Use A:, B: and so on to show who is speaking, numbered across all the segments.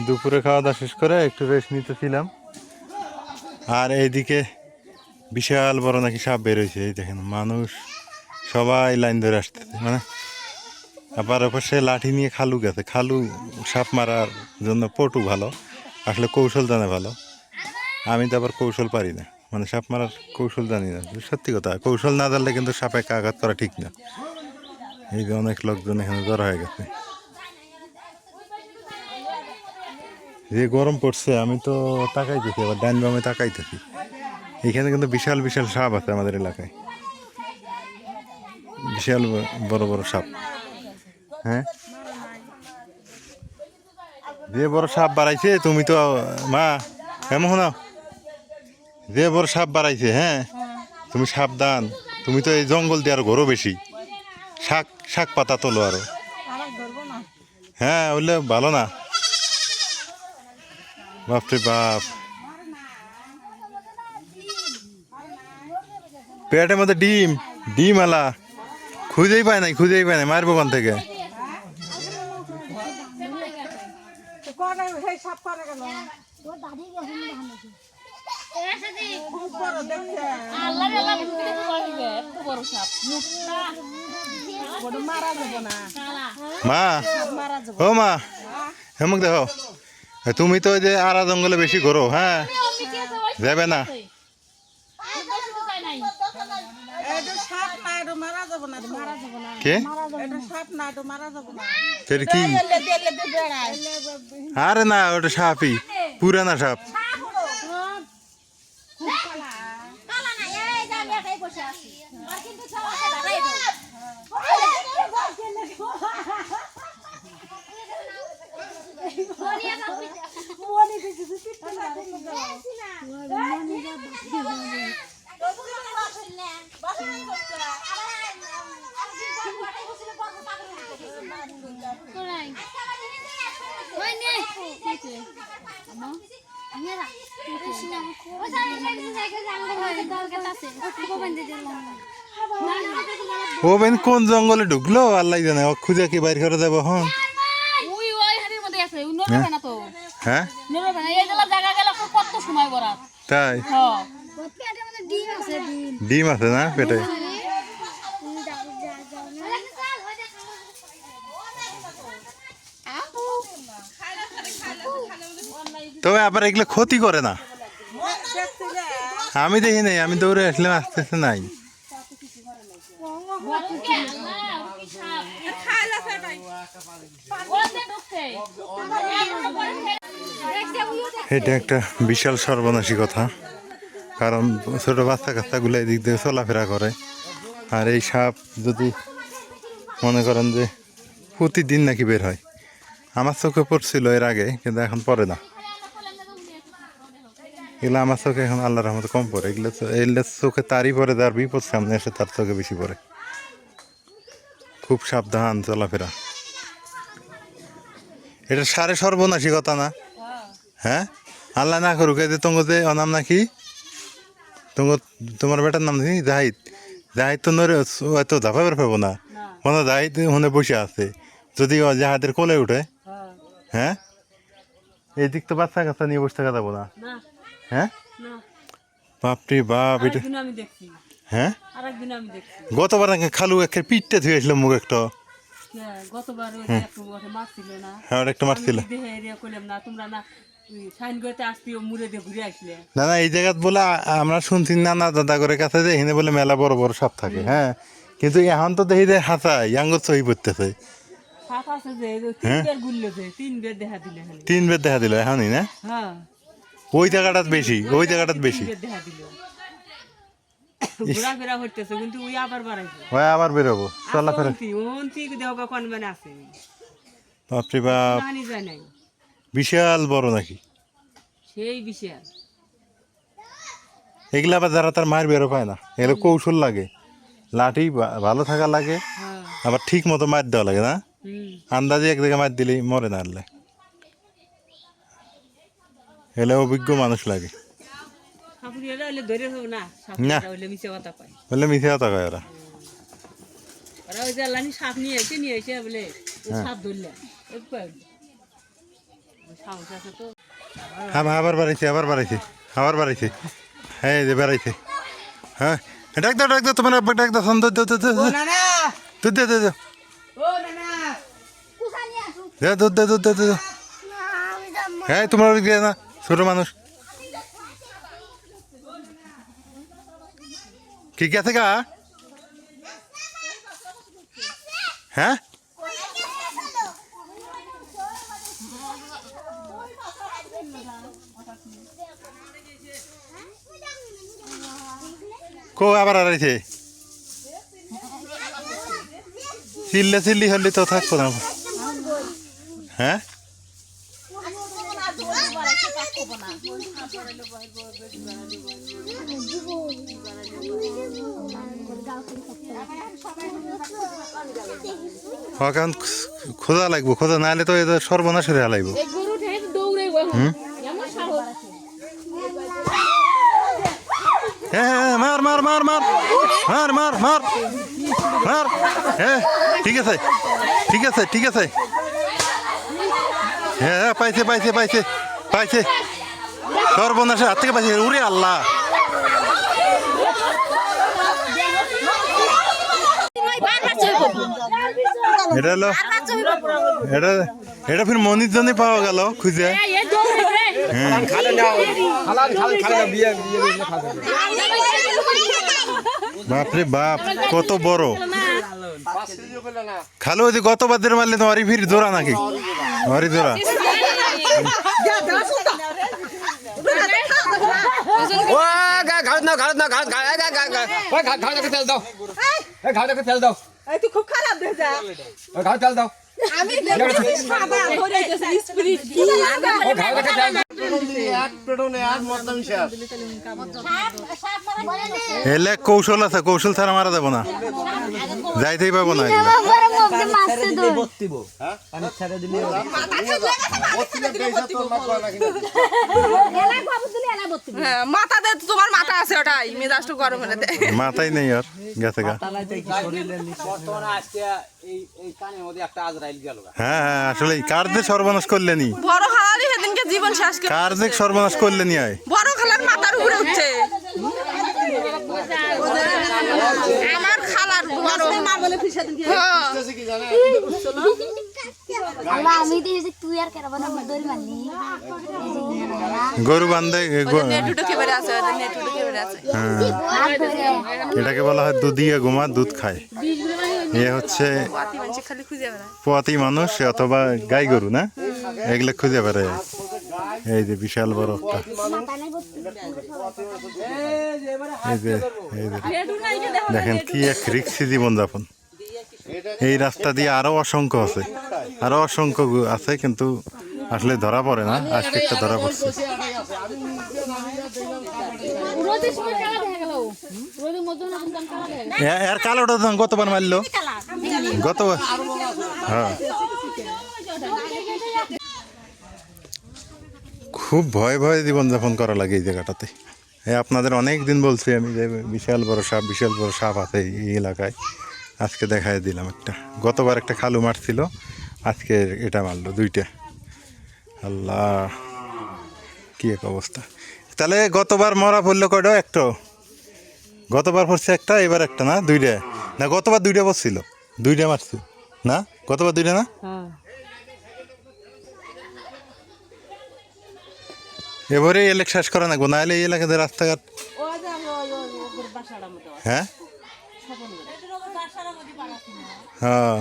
A: দুপুরে খাওয়া দাওয়া শেষ করে একটু রেস্ট নিতেছিলাম। আর এইদিকে বিশাল বড় নাকি সাপ বেরোইছে, এই দেখেন মানুষ সবাই লাইন ধরে আসতেছে, মানে আবার ওপর সে লাঠি নিয়ে খালু গেছে। খালু সাপ মারার জন্য পটু ভালো, আসলে কৌশল জানে ভালো। আমি তো আবার কৌশল পারি না, মানে সাপ মারার কৌশল জানি না। সত্যি কথা, কৌশল না জানলে কিন্তু সাপে আঘাত করা ঠিক না। এই যে অনেক লোকজন এখানে জড়ো হয়ে গেছে। যে গরম পড়ছে, আমি তো তাকাইতেছি, আবার ডাইন বামে তাকাইতেছি। এখানে কিন্তু বিশাল বিশাল সাপ আছে আমাদের এলাকায়, বিশাল বড় বড় সাপ। হ্যাঁ, যে বড় সাপ বাড়াইছে, তুমি তো মা কেমন শোনাও, যে বড় সাপ বাড়াইছে, হ্যাঁ তুমি সাবধান। তুমি তো এই জঙ্গল দিয়ে আরো ঘরো বেশি, শাক শাক পাতা তোলো আরো। হ্যাঁ, বললে ভালো না। বাপরে বাপ, পেটের মধ্যে ডিম, ডিম আলা খুঁজেই পায় নাই, খুঁজেই পায় নাই, মারবো কোন থেকে। মা, ও মা, হেমক দেখো, তুমি তো ওই যে আড়া জঙ্গলে বেশি ঘোরো, হ্যাঁ যাবে না। কে কি? আরে না, ওটা সাপই, পুরানা সাপ। ও বেন কোন জঙ্গলে ঢুকলো আল্লাহ জানে, ও খুঁজে কি বাইর করে দেবো হন। হ্যাঁ তাই, ডিম আছে না পেটে। তবে আবার এগুলো ক্ষতি করে না, আমি দেখি নাই, আমি দৌড়ে আসলাম, আস্তে আস্তে নাই। এটা একটা বিশাল সর্বনাশী কথা, কারণ ছোট বাচ্চা কাচ্চাগুলো এদিক দিয়ে চলাফেরা করে। আর এই সাপ যদি মনে করেন যে প্রতিদিন নাকি বের হয়, আমার চোখে পড়ছিল এর আগে, কিন্তু এখন পড়ে না। এগুলো আমার চোখে এখন আল্লাহর রহমতে কম পড়ে। এগুলো চোখে তারই পরে, যার বিপদ সামনে আসে তার চোখে বেশি পড়ে। খুব সাবধান চলাফেরা। এটা সারে সর্বনাশী কথা না? হ্যাঁ, আল্লাহ না করুক। এই যে তোমার যে অনাম নাকি, তোমার বেটার নাম নাকি জাহিদ। জাহিদ তো নরে এত ধাপাবার পাবো না, মনে জাহিদ মনে বসে আছে, যদি জাহাদের কোলে উঠে। হ্যাঁ, এই দিক তো বাচ্চা কাচ্চা নিয়ে বসে থাকা যাবো না। হ্যাঁ বাপরে বাপ, এটা হ্যাঁ গতবার নাকি খালু একটা পিঠটা ধুয়েছিল মুখ একটা। হ্যাঁ একটা মারছিল। না না, এই জায়গাত বলে আমরা শুনছি নানা দাদা করে কাছে যে এখানে বলে মেলা বড় বড় সাপ থাকে। হ্যাঁ, কিন্তু এখন তো দেখি যে হাঁচা ইয়াঙ্গর সহি পড়তেছে। তিন বের দেখা দিল এখনই না? ওই জায়গাটাত বেশি, ওই জায়গাটাত বেশি আবার বেরোবো চলাফেরা। বাপরে বাপ, বিশাল বড় নাকি
B: সেই বিশাল।
A: এগুলা আবার যারা তার মায়ের বেরো পায় না, এগুলো কৌশল লাগে, লাঠি ভালো থাকা লাগে, আবার ঠিক মতো মার দেওয়া লাগে না। আন্দাজে এক জায়গায় মার দিলেই মরে না, আনলে এলে অভিজ্ঞ মানুষ লাগে। না বলে মিশে কথা কয় ওরা।
B: সাহস আছে তো।
A: আবার বাড়াইছে আবার বাড়াইছে হ্যাঁ এই যে বেড়াইছে হ্যাঁ ডাক দাও তোমার আব্বা ডাক দাও দুধ দাও দুধ দাও দুধ দাও দুধ দাও হ্যাঁ তোমার ওদিকে না ছোট মানুষ কি গেছে গা হ্যাঁ কো আবার আড়াইছে চিল্লি হলে তো থাকবো না হ্যাঁ এখন খোঁজা লাগবো খোঁজা নাহলে তো এদের সর্বনাশ হয়ে হালাইব হ্যাঁ মার মার মার মার মার মার মার মার হ্যাঁ ঠিক আছে ঠিক আছে ঠিক আছে হ্যাঁ পাইছে পাইছে পাইছে পাইছে সর্বনাশের হাত থেকে পাইছে উরে আল্লাহ এটা হলো এটা ফির মনির জন্য পাওয়া গেল খুঁজে বাপরে বাপ কত বড় খালো ওই গত বাদের মারলে তো অরি ফির জোড়া নাকি অরি জোড়া
C: তুই খুব খারাপ ভেজা আমি
A: এলে কৌশল আছে কৌশল ছাড়া মারা যাবো না যাইতেই পাবো না
C: মাথাতে তোমার মাথা আছে ওটাই মেজাজটা গরম হলে
A: মাথাই নেই আর গেছে গা হ্যাঁ হ্যাঁ আসলে কার যে সর্বনাশ করলেনি
C: বড় খালারই সেদিনকে জীবন শেষ করে
A: কার যে সর্বনাশ করলেনি আয়
C: বড় খালার মাথার উপরে উঠছে আমার খালার বড় মা বলে ফিসা দিন কি জানে
D: আল্লাহ আমি দিছি তুই আর কেন বনা দড়ি মারলি
A: গরু বান্ধে
C: নেটুটো কেবারে আছে নেটুটো কেবারে আছে
A: এটাকে বলা হয় দুধিয়া গোমা দুধ খায় এ হচ্ছে
C: পাতি মানুষ খালি খুঁজে বেড়ায়
A: পোয়াতি মানুষ অথবা গাই গরু না এগুলো খুঁজে বেড়ায় এই যে বিশাল বড় একটা এই যে দেখেন কি এক রিক্সি জীবনযাপন এই রাস্তা দিয়ে আরো অসংখ্য আছে কিন্তু আসলে ধরা পড়ে না আজকে একটা ধরা পড়ছে এর কালোটা গতবার মারলো গতবার হ্যাঁ খুব ভয়ে ভয়ে জীবনযাপন করা লাগে এই জায়গাটাতে আপনাদের অনেক দিন বলছি আমি যে বিশাল বড় সাপ আছে এই এলাকায় আজকে দেখাই দিলাম একটা গতবার একটা খালু মারছিল আজকে এটা মারলো দুইটা আল্লাহ কি এক অবস্থা তাহলে গতবার মরা পড়লো কয়টা একটা গতবার পড়ছে একটা এবার একটা না দুইটা না গতবার দুইটা পড়ছিল দুইটা মারছিল না গতবার দুইটা না এবারে এলাকা শেষ করা না গো নাহলে এই এলাকাতে রাস্তাঘাট হ্যাঁ হ্যাঁ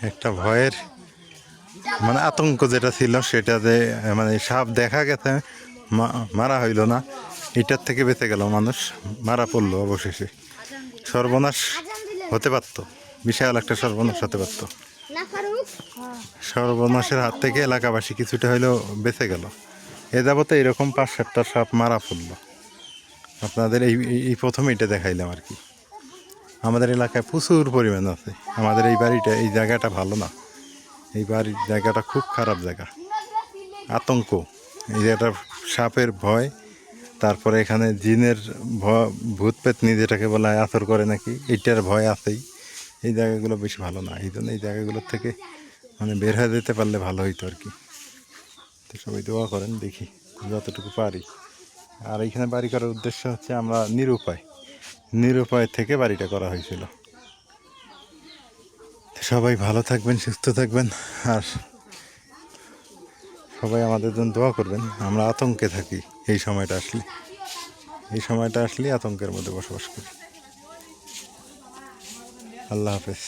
A: একটা ভয়ের মানে আতঙ্ক যেটা ছিল সেটাতে মানে সাপ দেখা গেছে মারা হইল না এটার থেকে বেঁচে গেল মানুষ মারা পড়লো অবশেষে সর্বনাশ হতে পারত বিশাল একটা সর্বনাশ হতে পারত সর্বনাশের হাত থেকে এলাকাবাসী কিছুটা হইলেও বেঁচে গেল এ যাবতে এরকম 5-7টা সাপ মারা পড়লো আপনাদের এই প্রথম এটা দেখাইলাম আর কি আমাদের এলাকায় প্রচুর পরিমাণ আছে আমাদের এই বাড়িটা এই জায়গাটা ভালো না এই বাড়ির জায়গাটা খুব খারাপ জায়গা আতঙ্ক এই জায়গাটা সাপের ভয় তারপরে এখানে জিনের ভূত পেতনি যেটাকে বলা হয় আসর করে নাকি এইটার ভয় আছেই এই জায়গাগুলো বেশি ভালো না, এই জন্য এই জায়গাগুলোর থেকে মানে বের হয়ে যেতে পারলে ভালো হইতো আর কি। তো সবাই দোয়া করেন, দেখি যতটুকু পারি। আর এইখানে বাড়ি করার উদ্দেশ্য হচ্ছে আমরা নিরুপায় থেকে বাড়িটা করা হয়েছিল। তো সবাই ভালো থাকবেন, সুস্থ থাকবেন, আর সবাই আমাদের জন্য দোয়া করবেন। আমরা আতঙ্কে থাকি এই সময়টা আসলে আতঙ্কের মধ্যে বসবাস করি। আল্লাহ হাফেজ।